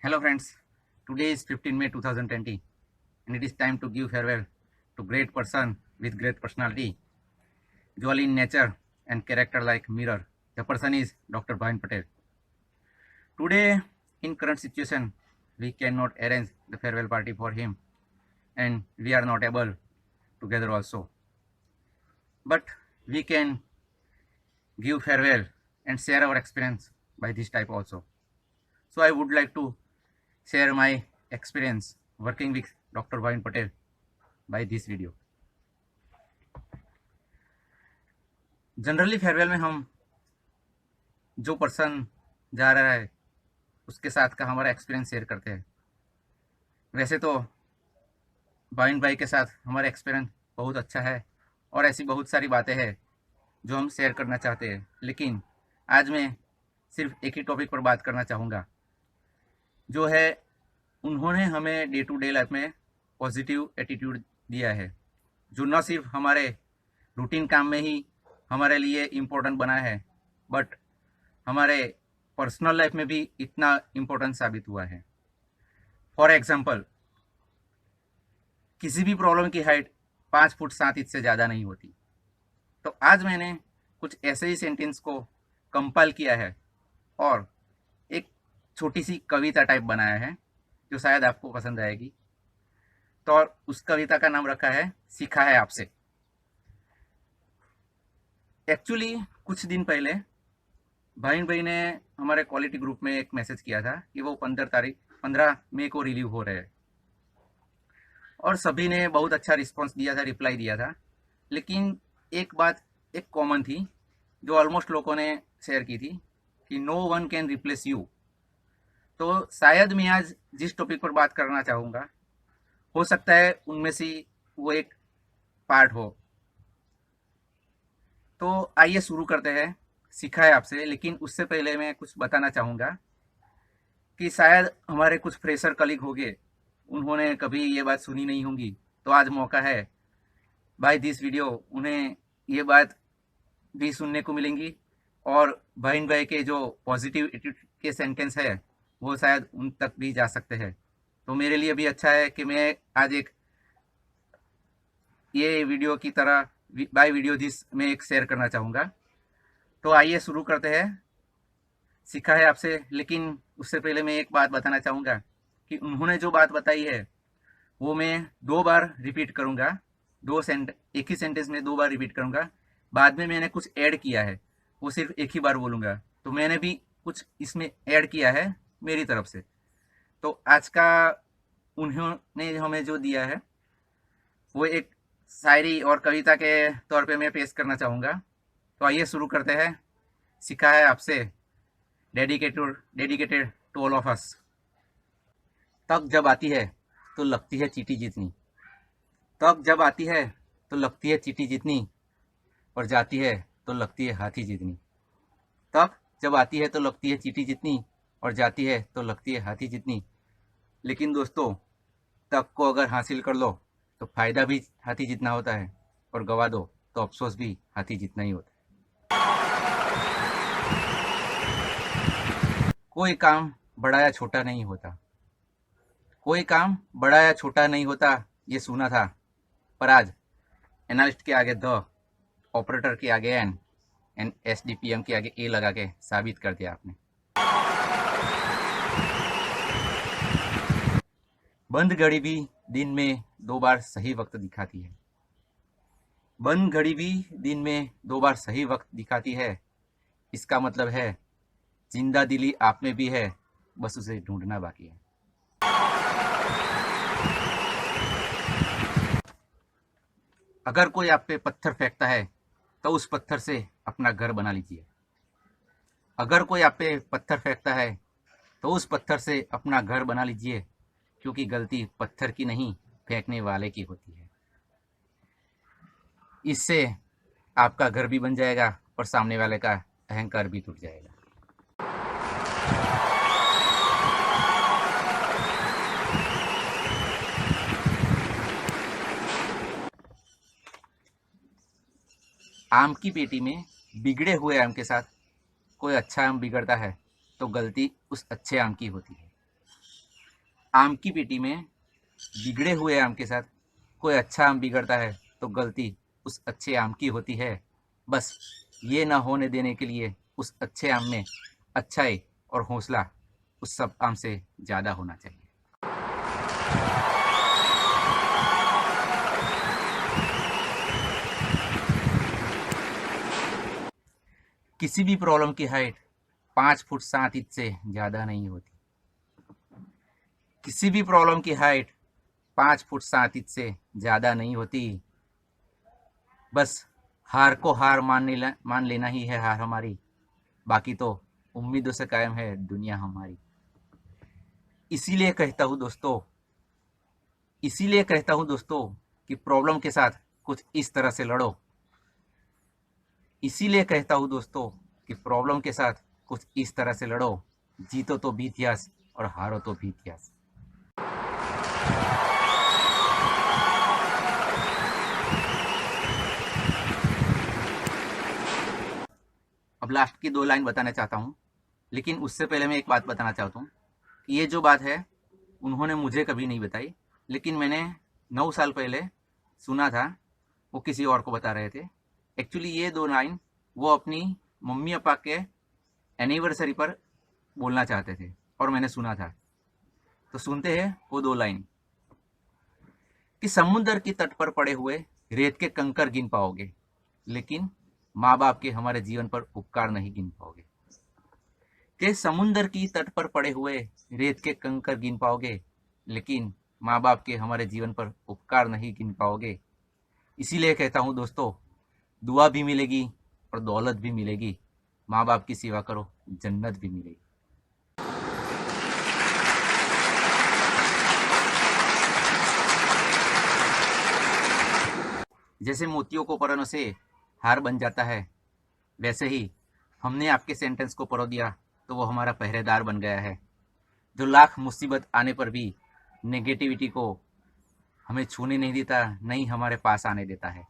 Hello friends, today is 15 May 2020 and it is time to give farewell to great person with great personality, jewel in nature and character like mirror. The person is Dr. Bhain Patel. Today, in current situation, we cannot arrange the farewell party for him and we are not able together also. But we can give farewell and share our experience by this type also. So I would like to share my experience working with Dr. Bhain Patel by this video. Generally farewell में हम जो person जा रहा है उसके साथ का हमारा एक्सपीरियंस शेयर करते हैं। वैसे तो बाइन भाई के साथ हमारा एक्सपीरियंस बहुत अच्छा है और ऐसी बहुत सारी बातें हैं जो हम शेयर करना चाहते हैं, लेकिन आज मैं सिर्फ एक ही टॉपिक पर बात करना चाहूँगा, जो है उन्होंने हमें डे टू डे लाइफ में पॉजिटिव एटीट्यूड दिया है, जो न सिर्फ हमारे रूटीन काम में ही हमारे लिए इम्पोर्टेंट बना है बट हमारे पर्सनल लाइफ में भी इतना इम्पोर्टेंट साबित हुआ है। फॉर एग्जांपल, किसी भी प्रॉब्लम की हाइट 5 फुट 7 इंच से ज़्यादा नहीं होती। तो आज मैंने कुछ ऐसे ही सेंटेंस को कंपाइल किया है और एक छोटी सी कविता टाइप बनाया है जो शायद आपको पसंद आएगी। तो और उस कविता का नाम रखा है सीखा है आपसे। एक्चुअली कुछ दिन पहले भाइन भाई ने हमारे क्वालिटी ग्रुप में एक मैसेज किया था कि वो 15 मई को रिलीव हो रहे हैं और सभी ने बहुत अच्छा रिस्पांस दिया था, रिप्लाई दिया था। लेकिन एक बात एक कॉमन थी जो ऑलमोस्ट लोगों ने शेयर की थी कि no one can replace you. तो शायद मैं आज जिस टॉपिक पर बात करना चाहूँगा हो सकता है उनमें से वो एक पार्ट हो। तो आइए शुरू करते हैं सीखा है आपसे। लेकिन उससे पहले मैं कुछ बताना चाहूँगा कि शायद हमारे कुछ फ्रेशर कलीग होंगे, उन्होंने कभी ये बात सुनी नहीं होंगी, तो आज मौका है बाय दिस वीडियो उन्हें ये बात भी सुनने को मिलेंगी और भाइन भाई के जो पॉजिटिव एटीट्यूड के सेंटेंस है वो शायद उन तक भी जा सकते हैं। तो मेरे लिए भी अच्छा है कि मैं आज एक ये वीडियो की तरह बाय वीडियो दिस में एक शेयर करना चाहूँगा। तो आइए शुरू करते हैं सीखा है आपसे। लेकिन उससे पहले मैं एक बात बताना चाहूँगा कि उन्होंने जो बात बताई है वो मैं 2 बार रिपीट करूँगा, एक ही सेंटेंस में 2 बार रिपीट करूँगा। बाद में मैंने कुछ ऐड किया है, वो सिर्फ एक ही बार बोलूँगा। तो मैंने भी कुछ इसमें ऐड किया है मेरी तरफ से। तो आज का उन्होंने हमें जो दिया है वो एक शायरी और कविता के तौर पे मैं पेश करना चाहूँगा। तो आइए शुरू करते हैं सीखा है आपसे, dedicated to all of us. तक जब आती है तो लगती है चींटी जितनी, तक जब आती है तो लगती है चींटी जितनी, और जाती है तो लगती है हाथी जितनी। तक जब आती है तो लगती है चींटी जितनी और जाती है तो लगती है हाथी जितनी। लेकिन दोस्तों, तक को अगर हासिल कर लो तो फायदा भी हाथी जितना होता है और गवा दो तो अफसोस भी हाथी जितना ही होता है। कोई काम बड़ा या छोटा नहीं होता, कोई काम बड़ा या छोटा नहीं होता, ये सुना था। पर आज एनालिस्ट के आगे द, ऑपरेटर के आगे एन एसडीपीएम के आगे ए लगा के साबित कर दिया आपने। बंद घड़ी भी दिन में 2 बार सही वक्त दिखाती है, बंद घड़ी भी दिन में 2 बार सही वक्त दिखाती है। इसका मतलब है जिंदा दिली आप में भी है, बस उसे ढूंढना बाकी है। अगर कोई आप पे पत्थर फेंकता है तो उस पत्थर से अपना घर बना लीजिए। अगर कोई आप पे पत्थर फेंकता है तो उस पत्थर से अपना घर बना लीजिए, क्योंकि गलती पत्थर की नहीं फेंकने वाले की होती है। इससे आपका घर भी बन जाएगा और सामने वाले का अहंकार भी टूट जाएगा। आम की पेटी में बिगड़े हुए आम के साथ कोई अच्छा आम बिगड़ता है तो गलती उस अच्छे आम की होती है। आम की पेटी में बिगड़े हुए आम के साथ कोई अच्छा आम बिगड़ता है तो गलती उस अच्छे आम की होती है। बस ये ना होने देने के लिए उस अच्छे आम में अच्छाई और हौसला उस सब आम से ज़्यादा होना चाहिए। किसी भी प्रॉब्लम की हाइट 5 फुट 7 इंच से ज़्यादा नहीं होती। किसी भी प्रॉब्लम की हाइट 5 फुट 7 इंच से ज़्यादा नहीं होती। बस हार को हार मान लेना ही है हार हमारी। बाकी तो उम्मीदों से कायम है दुनिया हमारी। इसीलिए कहता हूँ दोस्तों, इसीलिए कहता हूँ दोस्तों कि प्रॉब्लम के साथ कुछ इस तरह से लड़ो। इसीलिए कहता हूँ दोस्तों कि प्रॉब्लम के साथ कुछ इस तरह से लड़ो। जीतो तो भी इतिहास और हारो तो भी इतिहास। अब लास्ट की 2 लाइन बताना चाहता हूँ, लेकिन उससे पहले मैं एक बात बताना चाहता हूँ कि ये जो बात है उन्होंने मुझे कभी नहीं बताई, लेकिन मैंने 9 साल पहले सुना था, वो किसी और को बता रहे थे। एक्चुअली ये 2 लाइन वो अपनी मम्मी पापा के एनिवर्सरी पर बोलना चाहते थे और मैंने सुना था। तो सुनते हैं वो 2 लाइन कि समुद्र की तट पर पड़े हुए रेत के कंकर गिन पाओगे, लेकिन माँ बाप के हमारे जीवन पर उपकार नहीं गिन पाओगे। कि समुद्र की तट पर पड़े हुए रेत के कंकर गिन पाओगे, लेकिन माँ बाप के हमारे जीवन पर उपकार नहीं गिन पाओगे। इसीलिए कहता हूँ दोस्तों, दुआ भी मिलेगी और दौलत भी मिलेगी। माँ बाप की सेवा करो, जन्नत भी मिलेगी। जैसे मोतियों को परोने से हार बन जाता है, वैसे ही हमने आपके सेंटेंस को परो दिया तो वो हमारा पहरेदार बन गया है, जो लाख मुसीबत आने पर भी नेगेटिविटी को हमें छूने नहीं देता, नहीं हमारे पास आने देता है।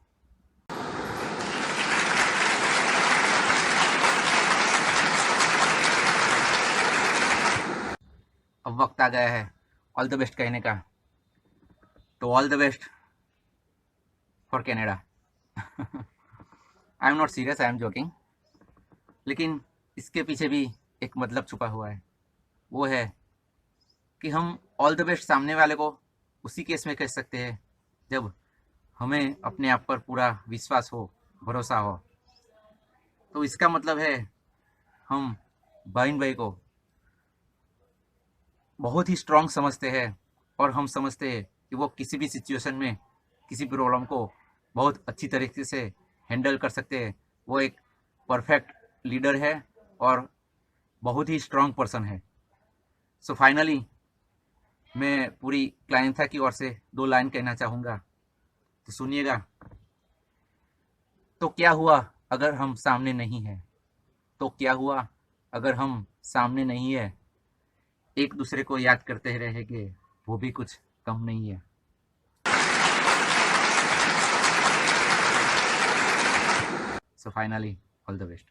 अब वक्त आ गया है ऑल द बेस्ट कहने का, तो all the best for Canada. I am not serious, I am joking. लेकिन इसके पीछे भी एक मतलब छुपा हुआ है। वो है कि हम ऑल द बेस्ट सामने वाले को उसी केस में कह सकते हैं जब हमें अपने आप पर पूरा विश्वास हो, भरोसा हो। तो इसका मतलब है हम बहन भाई को बहुत ही स्ट्रांग समझते हैं और हम समझते हैं कि वो किसी भी सिचुएशन में किसी प्रॉब्लम को बहुत अच्छी तरीके से हैंडल कर सकते हैं। वो एक परफेक्ट लीडर है और बहुत ही स्ट्रांग पर्सन है। सो फाइनली मैं पूरी क्लाइंथा की ओर से 2 लाइन कहना चाहूँगा, तो सुनिएगा। तो क्या हुआ अगर हम सामने नहीं है? तो क्या हुआ अगर हम सामने नहीं है? एक दूसरे को याद करते रहेंगे, वो भी कुछ कम नहीं है। So finally all the best.